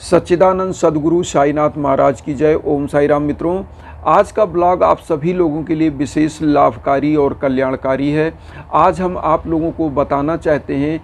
सच्चिदानंद सद्गुरु साईनाथ महाराज की जय। ओम साई राम। मित्रों, आज का ब्लॉग आप सभी लोगों के लिए विशेष लाभकारी और कल्याणकारी है। आज हम आप लोगों को बताना चाहते हैं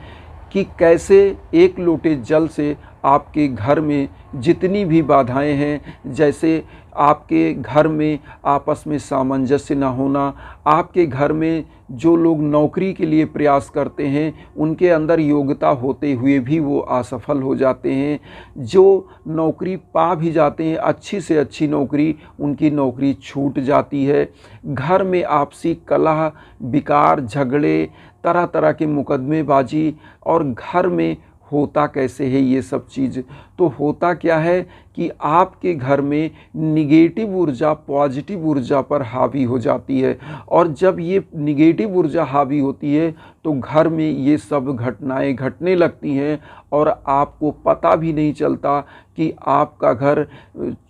कि कैसे एक लोटे जल से आपके घर में जितनी भी बाधाएं हैं, जैसे आपके घर में आपस में सामंजस्य ना होना, आपके घर में जो लोग नौकरी के लिए प्रयास करते हैं उनके अंदर योग्यता होते हुए भी वो असफल हो जाते हैं, जो नौकरी पा भी जाते हैं अच्छी से अच्छी नौकरी, उनकी नौकरी छूट जाती है, घर में आपसी कलह विकार झगड़े तरह तरह के मुकदमेबाजी, और घर में होता कैसे है ये सब चीज़। तो होता क्या है कि आपके घर में निगेटिव ऊर्जा पॉजिटिव ऊर्जा पर हावी हो जाती है, और जब ये निगेटिव ऊर्जा हावी होती है तो घर में ये सब घटनाएं घटने लगती हैं और आपको पता भी नहीं चलता कि आपका घर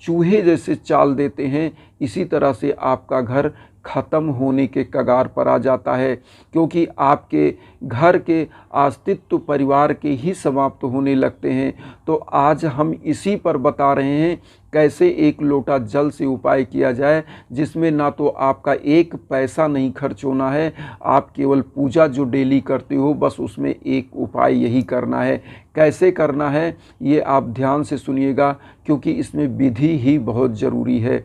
चूहे जैसे चाल देते हैं। इसी तरह से आपका घर ख़त्म होने के कगार पर आ जाता है, क्योंकि आपके घर के अस्तित्व परिवार के ही समाप्त होने लगते हैं। तो आज हम इसी पर बता रहे हैं कैसे एक लोटा जल से उपाय किया जाए, जिसमें ना तो आपका एक पैसा नहीं खर्च होना है, आप केवल पूजा जो डेली करते हो बस उसमें एक उपाय यही करना है। कैसे करना है ये आप ध्यान से सुनिएगा, क्योंकि इसमें विधि ही बहुत ज़रूरी है।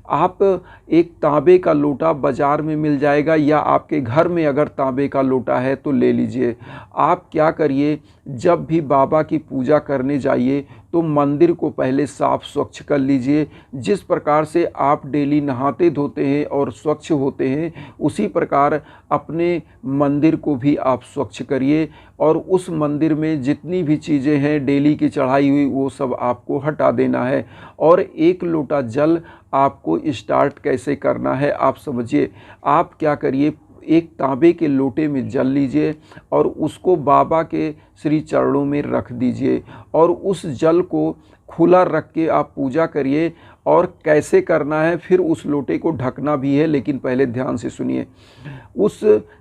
आप एक तांबे का लोटा बाज़ार में मिल जाएगा, या आपके घर में अगर तांबे का लोटा है तो ले लीजिए। आप क्या करिए, जब भी बाबा की पूजा करने जाइए तो मंदिर को पहले साफ़ स्वच्छ कर लीजिए। जिस प्रकार से आप डेली नहाते धोते हैं और स्वच्छ होते हैं, उसी प्रकार अपने मंदिर को भी आप स्वच्छ करिए, और उस मंदिर में जितनी भी चीज़ें हैं डेली की चढ़ाई हुई वो सब आपको हटा देना है। और एक लोटा जल आपको स्टार्ट कैसे करना है आप समझिए। आप क्या करिए, एक तांबे के लोटे में जल लीजिए और उसको बाबा के श्री चरणों में रख दीजिए, और उस जल को खुला रख के आप पूजा करिए। और कैसे करना है, फिर उस लोटे को ढकना भी है, लेकिन पहले ध्यान से सुनिए। उस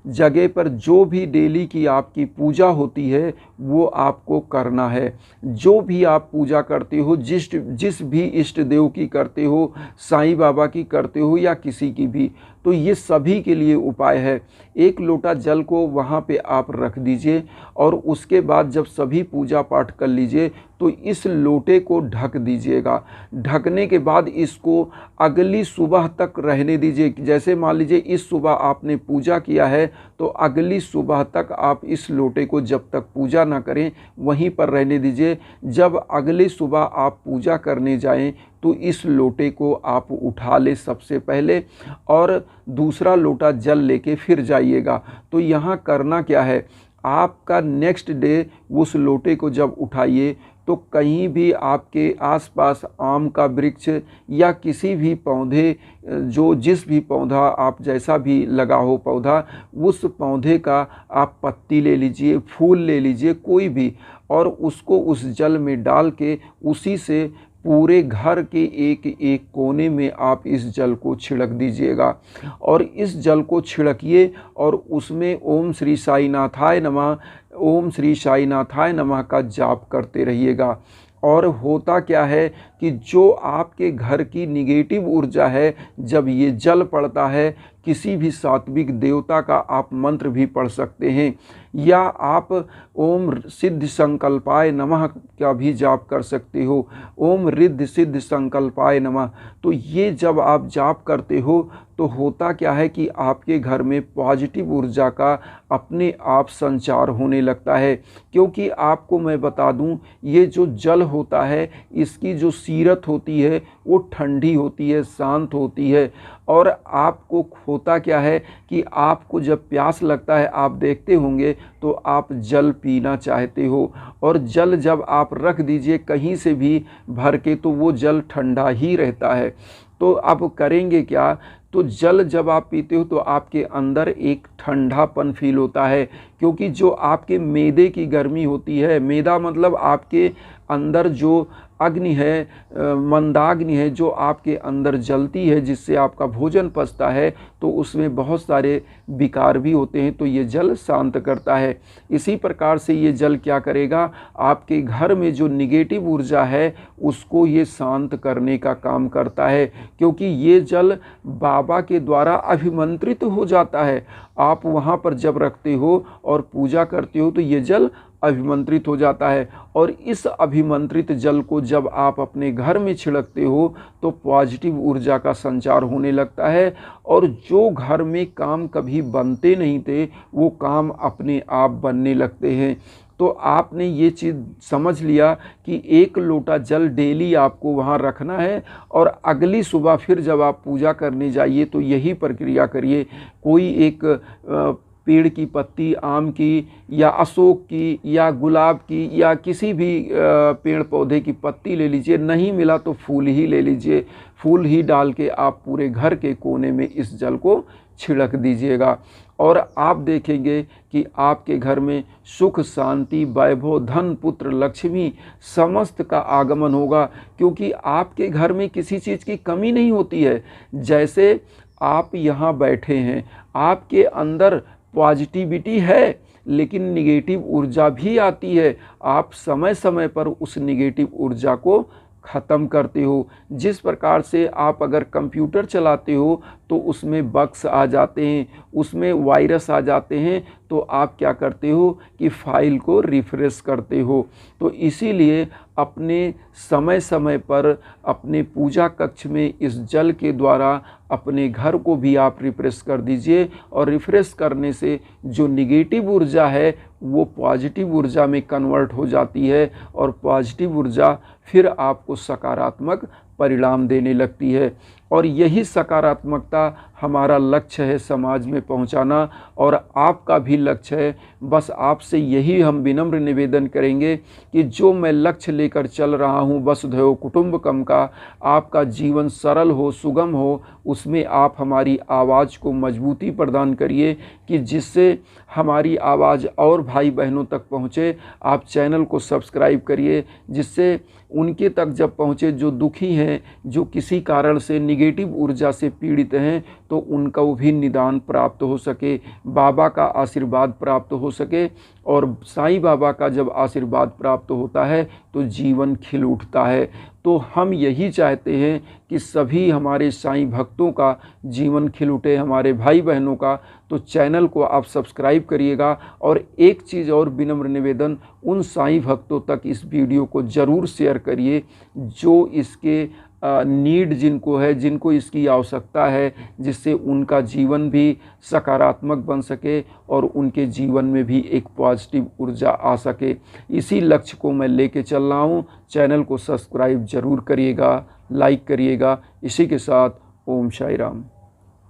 जगह पर जो भी डेली की आपकी पूजा होती है वो आपको करना है। जो भी आप पूजा करते हो, जिस भी इष्ट देव की करते हो, साईं बाबा की करते हो या किसी की भी, तो ये सभी के लिए उपाय है। एक लोटा जल को वहाँ पे आप रख दीजिए, और उसके बाद जब सभी पूजा पाठ कर लीजिए तो इस लोटे को ढक दीजिएगा। ढकने के बाद इसको अगली सुबह तक रहने दीजिए। जैसे मान लीजिए इस सुबह आपने पूजा किया है, तो अगली सुबह तक आप इस लोटे को जब तक पूजा ना करें वहीं पर रहने दीजिए। जब अगली सुबह आप पूजा करने जाएं तो इस लोटे को आप उठा ले सबसे पहले, और दूसरा लोटा जल लेके फिर जाइएगा। तो यहाँ करना क्या है, आपका नेक्स्ट डे उस लोटे को जब उठाइए तो कहीं भी आपके आसपास आम का वृक्ष या किसी भी पौधे, जो जिस भी पौधा आप जैसा भी लगा हो पौधा, उस पौधे का आप पत्ती ले लीजिए, फूल ले लीजिए कोई भी, और उसको उस जल में डाल के उसी से पूरे घर के एक एक कोने में आप इस जल को छिड़क दीजिएगा। और इस जल को छिड़किए और उसमें ओम श्री साईनाथाय नमः, ओम श्री साईनाथाय नमः का जाप करते रहिएगा। और होता क्या है कि जो आपके घर की निगेटिव ऊर्जा है, जब ये जल पड़ता है, किसी भी सात्विक देवता का आप मंत्र भी पढ़ सकते हैं, या आप ओम सिद्ध संकल्पाय नमः का भी जाप कर सकते हो, ओम रिद्ध सिद्ध संकल्पाय नमः। तो ये जब आप जाप करते हो तो होता क्या है कि आपके घर में पॉजिटिव ऊर्जा का अपने आप संचार होने लगता है। क्योंकि आपको मैं बता दूं, ये जो जल होता है इसकी जो सीरत होती है वो ठंडी होती है, शांत होती है। और आपको होता क्या है कि आपको जब प्यास लगता है, आप देखते होंगे तो आप जल पीना चाहते हो, और जल जब आप रख दीजिए कहीं से भी भर के तो वो जल ठंडा ही रहता है। तो आप करेंगे क्या, तो जल जब आप पीते हो तो आपके अंदर एक ठंडापन फील होता है, क्योंकि जो आपके मैदे की गर्मी होती है, मैदा मतलब आपके अंदर जो अग्नि है, मंदाग्नि है जो आपके अंदर जलती है, जिससे आपका भोजन पचता है, तो उसमें बहुत सारे विकार भी होते हैं, तो ये जल शांत करता है। इसी प्रकार से ये जल क्या करेगा, आपके घर में जो निगेटिव ऊर्जा है उसको ये शांत करने का काम करता है, क्योंकि ये जल बाबा के द्वारा अभिमंत्रित हो जाता है। आप वहाँ पर जब रखते हो और पूजा करते हो तो ये जल अभिमंत्रित हो जाता है, और इस अभिमंत्रित जल को जब आप अपने घर में छिड़कते हो तो पॉजिटिव ऊर्जा का संचार होने लगता है, और जो घर में काम कभी बनते नहीं थे वो काम अपने आप बनने लगते हैं। तो आपने ये चीज़ समझ लिया कि 1 लोटा जल डेली आपको वहाँ रखना है, और अगली सुबह फिर जब आप पूजा करने जाइए तो यही प्रक्रिया करिए। कोई एक पेड़ की पत्ती, आम की या अशोक की या गुलाब की या किसी भी पेड़ पौधे की पत्ती ले लीजिए, नहीं मिला तो फूल ही ले लीजिए, फूल ही डाल के आप पूरे घर के कोने में इस जल को छिड़क दीजिएगा, और आप देखेंगे कि आपके घर में सुख, शांति, वैभव, धन, पुत्र, लक्ष्मी समस्त का आगमन होगा, क्योंकि आपके घर में किसी चीज़ की कमी नहीं होती है। जैसे आप यहाँ बैठे हैं, आपके अंदर पॉजिटिविटी है लेकिन निगेटिव ऊर्जा भी आती है, आप समय समय पर उस निगेटिव ऊर्जा को ख़त्म करते हो। जिस प्रकार से आप अगर कंप्यूटर चलाते हो तो उसमें बग्स आ जाते हैं, उसमें वायरस आ जाते हैं, तो आप क्या करते हो कि फाइल को रिफ्रेश करते हो। तो इसीलिए अपने समय समय पर अपने पूजा कक्ष में इस जल के द्वारा अपने घर को भी आप रिफ्रेश कर दीजिए, और रिफ्रेश करने से जो निगेटिव ऊर्जा है वो पॉजिटिव ऊर्जा में कन्वर्ट हो जाती है, और पॉजिटिव ऊर्जा फिर आपको सकारात्मक परिणाम देने लगती है। और यही सकारात्मकता हमारा लक्ष्य है समाज में पहुंचाना, और आपका भी लक्ष्य है। बस आपसे यही हम विनम्र निवेदन करेंगे कि जो मैं लक्ष्य लेकर चल रहा हूं वसुधैव कुटुंबकम का, आपका जीवन सरल हो, सुगम हो, उसमें आप हमारी आवाज़ को मजबूती प्रदान करिए कि जिससे हमारी आवाज़ और भाई बहनों तक पहुँचे। आप चैनल को सब्सक्राइब करिए, जिससे उनके तक जब पहुँचे जो दुखी हैं, जो किसी कारण से निगेटिव ऊर्जा से पीड़ित हैं, तो उनका वो भी निदान प्राप्त हो सके, बाबा का आशीर्वाद प्राप्त हो सके। और साईं बाबा का जब आशीर्वाद प्राप्त होता है तो जीवन खिल उठता है। तो हम यही चाहते हैं कि सभी हमारे साईं भक्तों का जीवन खिल उठे, हमारे भाई बहनों का। तो चैनल को आप सब्सक्राइब करिएगा, और एक चीज़ और विनम्र निवेदन, उन साईं भक्तों तक इस वीडियो को ज़रूर शेयर करिए जो इसके नीड जिनको है, जिनको इसकी आवश्यकता है, जिससे उनका जीवन भी सकारात्मक बन सके और उनके जीवन में भी एक पॉजिटिव ऊर्जा आ सके। इसी लक्ष्य को मैं लेके चल रहा हूँ। चैनल को सब्सक्राइब ज़रूर करिएगा, लाइक करिएगा। इसी के साथ ओम साई राम।